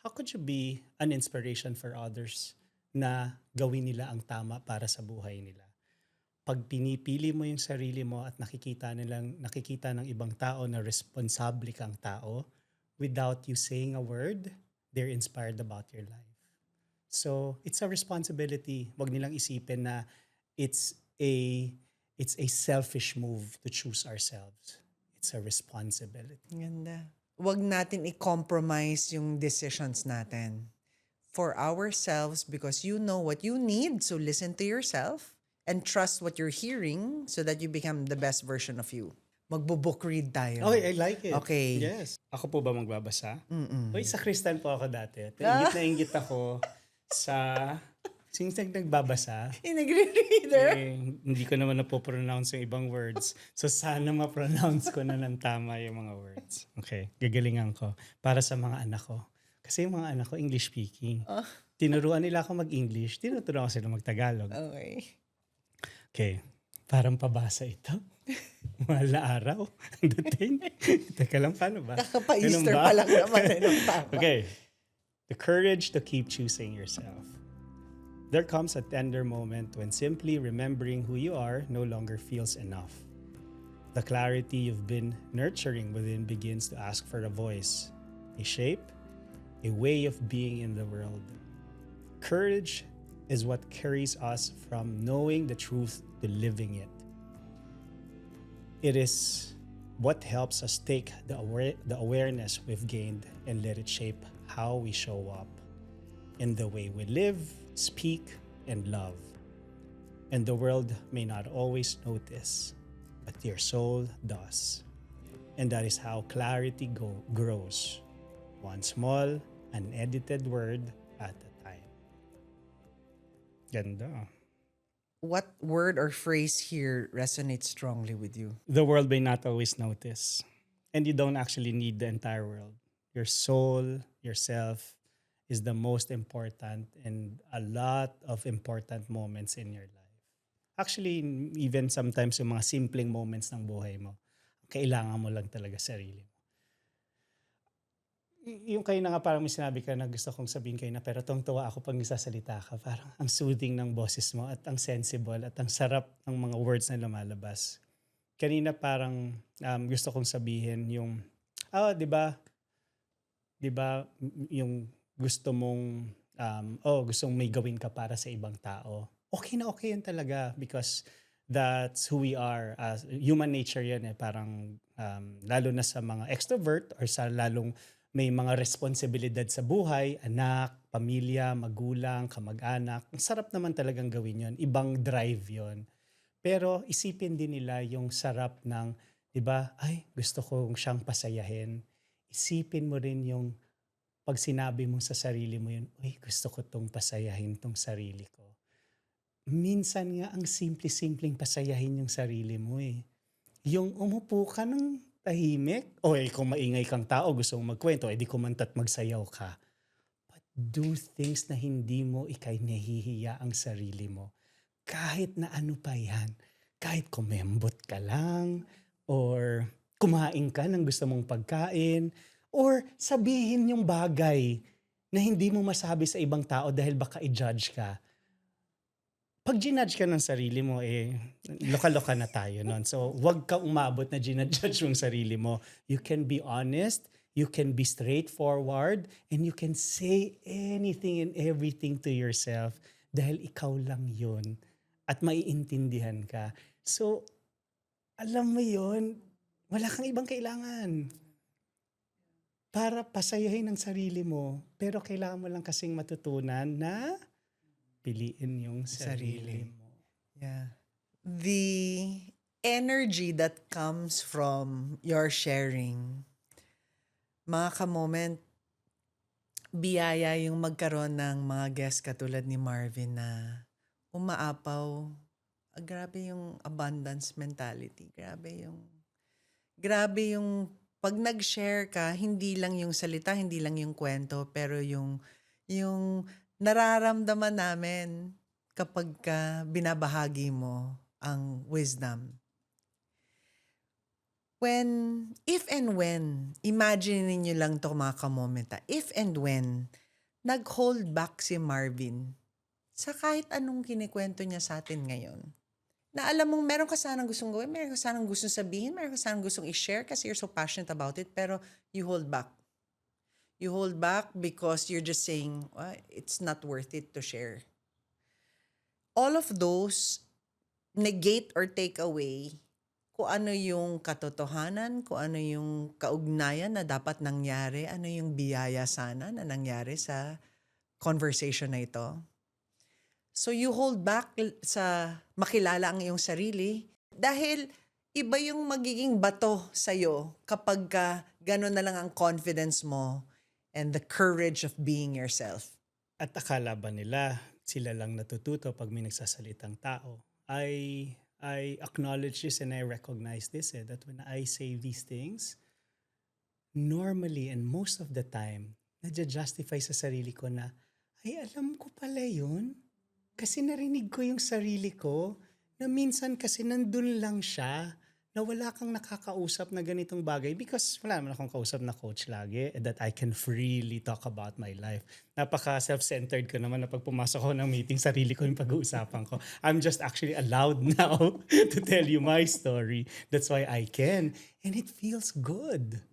how could you be an inspiration for others na gawin nila ang tama para sa buhay nila? Pag pinipili mo yung sarili mo at nakikita ng ibang tao na responsable kang tao, without you saying a word, they're inspired about your life. So, it's a responsibility. Wag nilang isipin na it's a selfish move to choose ourselves. It's a responsibility. Ganda. Huwag natin i-compromise yung decisions natin for ourselves because you know what you need. So listen to yourself and trust what you're hearing so that you become the best version of you. Magbo-book read tayo. Okay, I like it. Okay. Yes. Ako po ba magbabasa? Mm-mm. Uy, sa Kristan po ako dati. Ingit na ingit ako sa... Since nagbabasa, Nagre-reader? hindi ko naman napopronounce yung ibang words. So sana ma-pronounce ko na ng tama yung mga words. Okay, gagalingan ko. Para sa mga anak ko. Kasi yung mga anak ko, English speaking. Tinuruan nila ako mag-English. Tinuturuan ko sila mag-Tagalog. Okay. Okay, parang pabasa ito. Mahal na araw. Ang dating. Teka lang, paano ba? Kaka-pa-Easter Ganun ba? pa lang naman. Tama. Okay. The courage to keep choosing yourself. There comes a tender moment when simply remembering who you are no longer feels enough. The clarity you've been nurturing within begins to ask for a voice, a shape, a way of being in the world. Courage is what carries us from knowing the truth to living it. It is what helps us take the awareness we've gained and let it shape how we show up in the way we live, speak, and love. And the world may not always notice, but your soul does. And that is how clarity grows, one small, unedited word at a time. Ganda. What word or phrase here resonates strongly with you? The world may not always notice. And you don't actually need the entire world. Your soul, yourself, is the most important and a lot of important moments in your life. Actually, even sometimes yung mga simpleng moments ng buhay mo, kailangan mo lang talaga sarili mo. Yung kayo na nga parang may sinabi ka na gusto kong sabihin kayo na pero tuwang-tuwa ako pag nagsasalita ka. Parang ang soothing ng boses mo at ang sensible at ang sarap ng mga words na lumalabas. Kanina parang gusto kong sabihin yung, di ba yung gusto mong gustong may gawin ka para sa ibang tao. Okay na okay yun talaga because that's who we are. Human nature yan eh. Parang lalo na sa mga extrovert or sa lalong may mga responsibilidad sa buhay, anak, pamilya, magulang, kamag-anak. Ang sarap naman talagang gawin yun. Ibang drive yon. Pero isipin din nila yung sarap ng, di ba, ay gusto kong siyang pasayahin. Isipin mo rin yung pag sinabi mo sa sarili mo yun, uy, gusto ko tong pasayahin tong sarili ko. Minsan nga, ang simple-simpleng pasayahin yung sarili mo eh. Yung umupo ka ng tahimik, kung maingay kang tao, gusto mong magkwento, di kumanta't magsayaw ka. But do things na hindi mo ikay nahihiya ang sarili mo. Kahit na ano pa yan. Kahit kumembot ka lang, or kumain ka ng gusto mong pagkain, or sabihin yung bagay na hindi mo masabi sa ibang tao dahil baka i-judge ka. Pag ginudge ka ng sarili mo, loka-loka na tayo nun. So, wag ka umabot na ginudge mong sarili mo. You can be honest, you can be straightforward, and you can say anything and everything to yourself dahil ikaw lang yun at maiintindihan ka. So, alam mo yun, wala kang ibang kailangan para pasayahin ang sarili mo. Pero kailangan mo lang kasing matutunan na piliin yung sarili mo. Yeah. The energy that comes from your sharing, mga ka-moment, biyaya yung magkaroon ng mga guests katulad ni Marvin na umaapaw. Grabe yung abundance mentality. Grabe yung pag nag-share ka, hindi lang yung salita, hindi lang yung kwento, pero yung nararamdaman namin kapag ka binabahagi mo ang wisdom. If and when, imagine niyo lang to mga ka-moment, if and when, nag-hold back si Marvin sa kahit anong kinikwento niya sa atin ngayon. Na alam mong meron ka sanang gustong gawin, meron ka sanang gustong sabihin, meron ka sanang gustong i-share kasi you're so passionate about it, pero you hold back. You hold back because you're just saying, it's not worth it to share. All of those negate or take away kung ano yung katotohanan, kung ano yung kaugnayan na dapat nangyari, ano yung biyaya sana na nangyari sa conversation na ito. So you hold back sa makilala ang iyong sarili dahil iba yung magiging bato sa'yo kapag gano'n na lang ang confidence mo and the courage of being yourself. At akala ba nila sila lang natututo pag may nagsasalitang tao? I acknowledge this and I recognize this that when I say these things, normally and most of the time, nadja-justify sa sarili ko na, ay alam ko pala yun. Kasi narinig ko yung sarili ko na minsan kasi nandun lang siya na wala kang nakakausap na ganitong bagay because wala naman akong kausap na coach lagi that I can freely talk about my life. Napaka self-centered ko naman na pag pumasok ako ng meeting, sarili ko yung pag-uusapan ko. I'm just actually allowed now to tell you my story. That's why I can. And it feels good.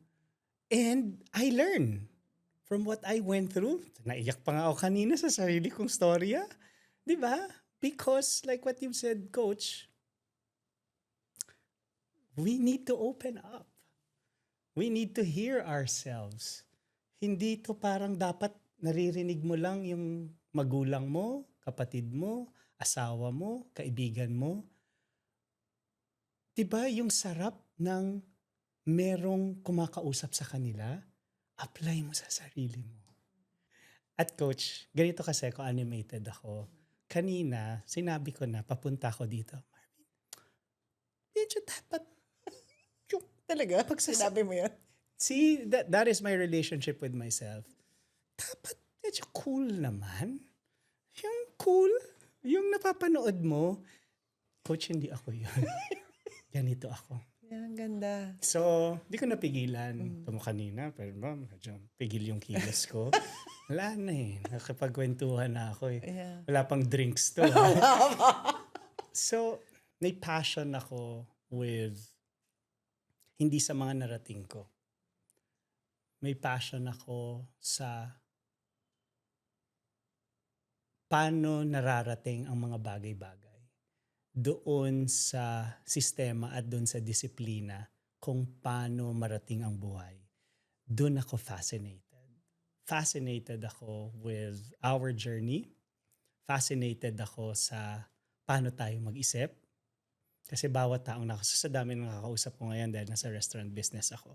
And I learn from what I went through. Naiyak pa nga ako kanina sa sarili kong storya. Diba? Because like what you've said, Coach, we need to open up. We need to hear ourselves. Hindi to parang dapat naririnig mo lang yung magulang mo, kapatid mo, asawa mo, kaibigan mo. Diba yung sarap ng merong kumakausap sa kanila, apply mo sa sarili mo. At Coach, ganito kasi ako, animated ako. Kanina, sinabi ko na papunta ako dito. Marvin, medyo dapat Talaga? Pag sinabi mo yan? See, that is my relationship with myself. Dapat medyo cool naman. Yung cool, yung napapanood mo, Coach, hindi ako yun. Ganito ako. Yan, ang ganda. So, di ko napigilan. Ito mo kanina, pero medyo pigil yung kilos ko. Wala na nakapagkwentuhan na ako Yeah. Wala pang drinks to. So, may passion ako with hindi sa mga narating ko. May passion ako sa paano nararating ang mga bagay-bagay. Doon sa sistema at doon sa disiplina kung paano marating ang buhay. Doon ako fascinated. Fascinated ako with our journey. Fascinated ako sa paano tayo mag-isip. Kasi bawat taong sa dami ng nakakausap ko ngayon dahil nasa restaurant business ako.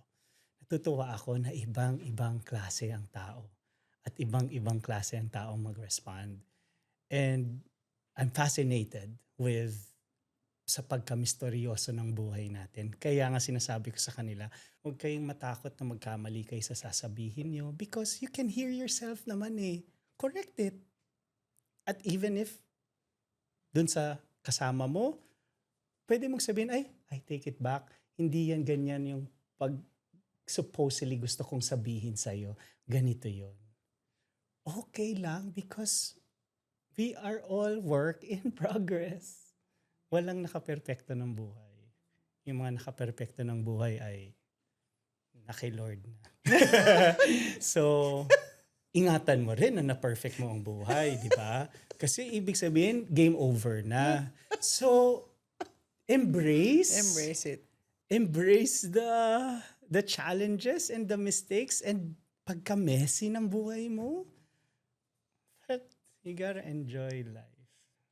Natutuwa ako na ibang-ibang klase ang tao. At ibang-ibang klase ang taong mag-respond. And I'm fascinated with sa pagkamistoryoso ng buhay natin. Kaya nga sinasabi ko sa kanila, huwag kayong matakot na magkamali kayo sa sasabihin nyo because you can hear yourself naman Correct it. At even if dun sa kasama mo, pwede mong sabihin, I take it back. Hindi yan ganyan yung pag supposedly gusto kong sabihin sa'yo, ganito yon. Okay lang because we are all work in progress. Walang nakaperpekto ng buhay. Yung mga nakaperpekto ng buhay ay na kay Lord na. So, ingatan mo rin na na-perfect mo ang buhay, di ba? Kasi ibig sabihin, game over na. So, embrace it. embrace the challenges and the mistakes and pagka-messy ng buhay mo. But you gotta enjoy life.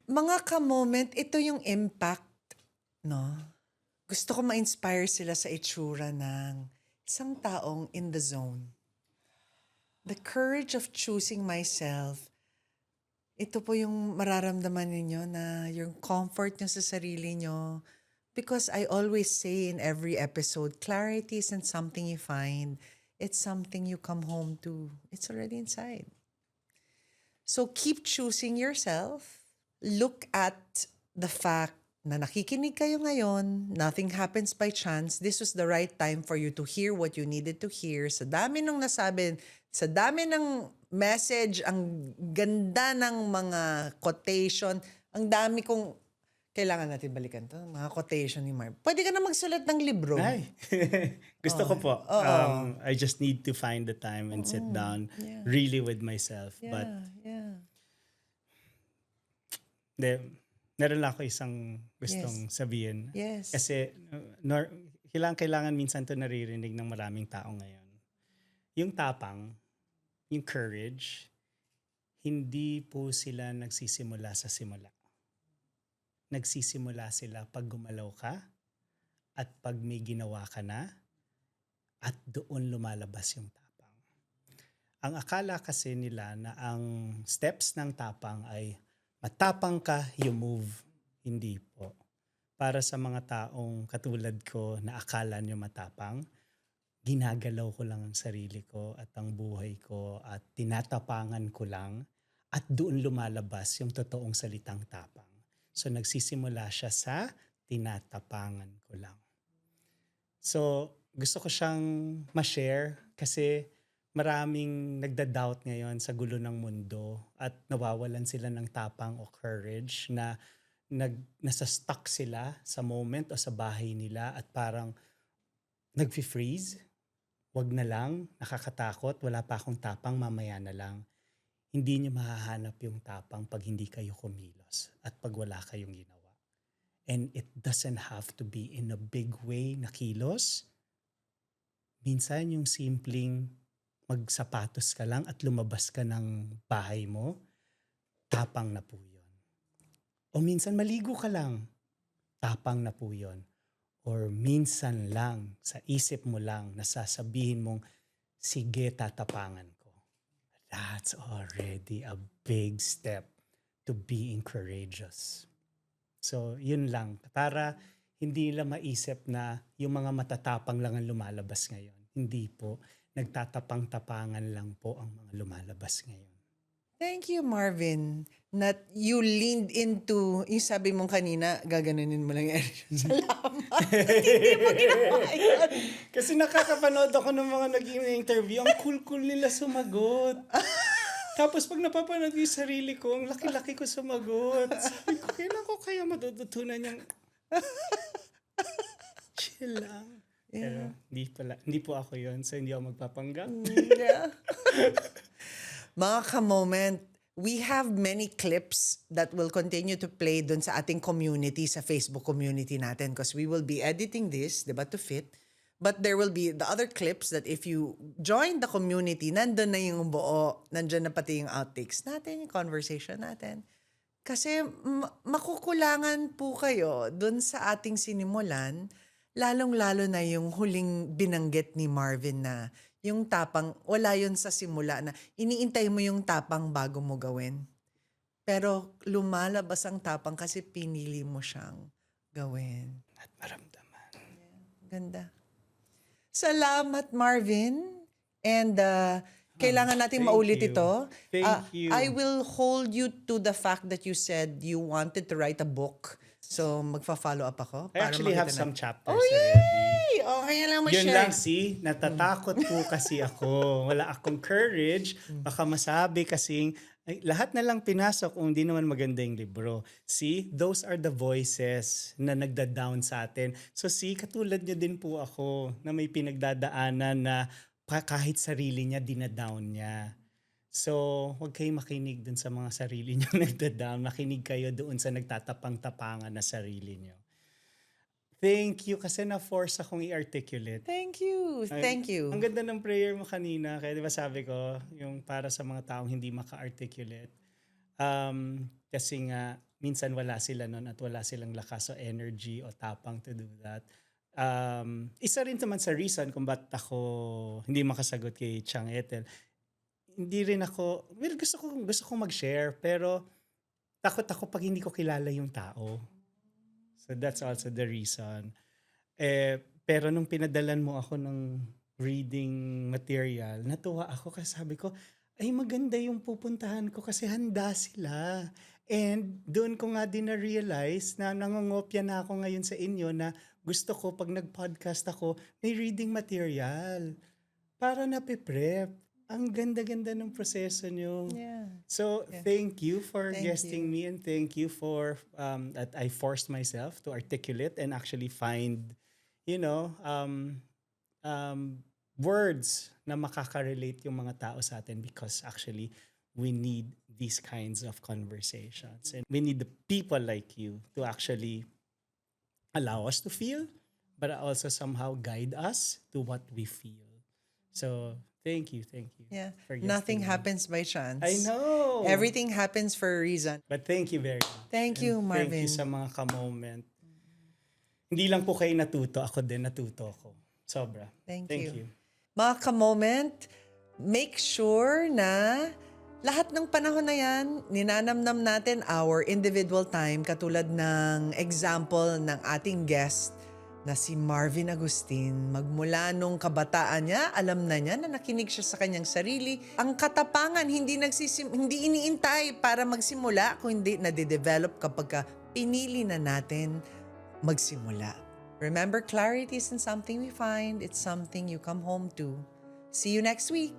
Mga ka-moment, ito yung impact, no? Gusto ko ma-inspire sila sa itsura ng isang taong in the zone. The courage of choosing myself, ito po yung mararamdaman ninyo na yung comfort nyo sa sarili nyo. Because I always say in every episode, clarity isn't something you find. It's something you come home to. It's already inside. So keep choosing yourself. Look at the fact na nakikinig kayo ngayon, nothing happens by chance. This was the right time for you to hear what you needed to hear. Sa dami nung nasabi, sa dami ng message, ang ganda ng mga quotation, ang dami kong, kailangan natin balikan to, mga quotation ni Marv. Pwede ka na magsulat ng libro. Ay, gusto ko po. I just need to find the time and sit down really with myself. But meron lang ako isang gustong sabihin. Yes. Kasi kailangan minsan to naririnig ng maraming tao ngayon. Yung tapang, yung courage, hindi po sila nagsisimula sa simula. Nagsisimula sila pag gumalaw ka at pag may ginawa ka na at doon lumalabas yung tapang. Ang akala kasi nila na ang steps ng tapang ay matapang ka, you move. Hindi po. Para sa mga taong katulad ko na akala nyo matapang, ginagalaw ko lang ang sarili ko at ang buhay ko at tinatapangan ko lang at doon lumalabas yung totoong salitang tapang. So nagsisimula siya sa tinatapangan ko lang. So gusto ko siyang ma-share kasi maraming nagda-doubt ngayon sa gulo ng mundo at nawawalan sila ng tapang o courage na nasa-stuck sila sa moment o sa bahay nila at parang nag-freeze. Wag na lang, nakakatakot, wala pa akong tapang, mamaya na lang. Hindi niyo mahahanap yung tapang pag hindi kayo kumilos at pag wala kayong ginawa. And it doesn't have to be in a big way na kilos. Minsan yung simpleng magsapatos ka lang at lumabas ka ng bahay mo, tapang na po yun. O minsan maligo ka lang, tapang na po yun. Or minsan lang, sa isip mo lang, nasasabihin mong, sige, tatapangan ko. That's already a big step to being courageous. So, yun lang. Para hindi lang maisip na yung mga matatapang lang ang lumalabas ngayon. Hindi po. Nagtatapang-tapangan lang po ang mga lumalabas ngayon. Thank you, Marvin. That you leaned into, yung sabi mong kanina, gaganunin mo lang yung salamat. Hindi mo ginawa yun. Kasi nakakapanood ako ng mga naging interview, ang cool-cool nila sumagot. Tapos pag napapanood yung sarili ko, ang laki-laki ko sumagot. Sabi ko, kailan ko kaya matututunan yung chill lang. Pero hindi po ako yun, so hindi ako magpapanggap. Yeah. Mga ka-moment, we have many clips that will continue to play dun sa ating community, sa Facebook community natin, because we will be editing this, diba, to fit. But there will be the other clips that if you join the community, nandun na yung buo, nandun na pati yung outtakes natin, yung conversation natin. Kasi makukulangan po kayo dun sa ating sinimulan, lalong-lalo na yung huling binanggit ni Marvin na yung tapang, wala yun sa simula na iniintay mo yung tapang bago mo gawin. Pero lumalabas ang tapang kasi pinili mo siyang gawin. At maramdaman. Ganda. Salamat, Marvin. And kailangan natin Thank maulit you. ito. Thank you. I will hold you to the fact that you said you wanted to write a book. So, magfa-follow up ako I para actually have makita some na. chapters Oh, already. yay! Okay lang mo Yun share. lang, see? Natatakot po kasi ako. Wala akong courage. Baka masabi kasing, ay, lahat na lang pinasok kung hindi naman maganda yung libro. See? Those are the voices na nagda-down sa atin. So see, katulad nyo din po ako na may pinagdadaanan na kahit sarili niya, dinadown niya. So, huwag kayong makinig dun sa mga sarili nyo nagda-down. Makinig kayo doon sa nagtatapang-tapangan na sarili nyo. Thank you kasi na-force akong i-articulate. Thank you. Thank you. Ang ganda ng prayer mo kanina. Kaya di ba sabi ko, yung para sa mga taong hindi maka-articulate. Kasi nga, minsan wala sila nun at wala silang lakas o energy o tapang to do that. Isa rin naman sa reason kung ba't ako hindi makasagot kay Chang Ethel. Hindi rin ako, well, gusto ko mag-share, pero takot ako pag hindi ko kilala yung tao. So that's also the reason. Pero nung pinadalan mo ako ng reading material, natuwa ako kasi sabi ko, ay maganda yung pupuntahan ko kasi handa sila. And doon ko nga din na-realize na nangongopya na ako ngayon sa inyo na gusto ko pag nag-podcast ako, may reading material para napiprep. Ang ganda-ganda ng proseso nyo. Yeah. So, thank you for Thank guesting me and thank you for that I forced myself to articulate and actually find, words na makaka-relate yung mga tao sa atin because actually we need these kinds of conversations and we need the people like you to actually allow us to feel but also somehow guide us to what we feel. So, thank you. Yeah. for guesting Nothing me. happens by chance. I know. Everything happens for a reason. But thank you very much. Thank you, And Marvin. Thank you sa mga ka-moment. Hindi lang po kayo natuto, ako din natuto ako. Sobra. Thank you. you. Mga ka-moment, make sure na lahat ng panahon na yan, ninanamnam natin our individual time katulad ng example ng ating guest na si Marvin Agustin. Magmula nung kabataan niya, alam na niya na nakinig siya sa kanyang sarili. Ang katapangan, hindi iniintay para magsimula, kundi nade-develop kapag pinili na natin magsimula. Remember, clarity isn't something we find, it's something you come home to. See you next week.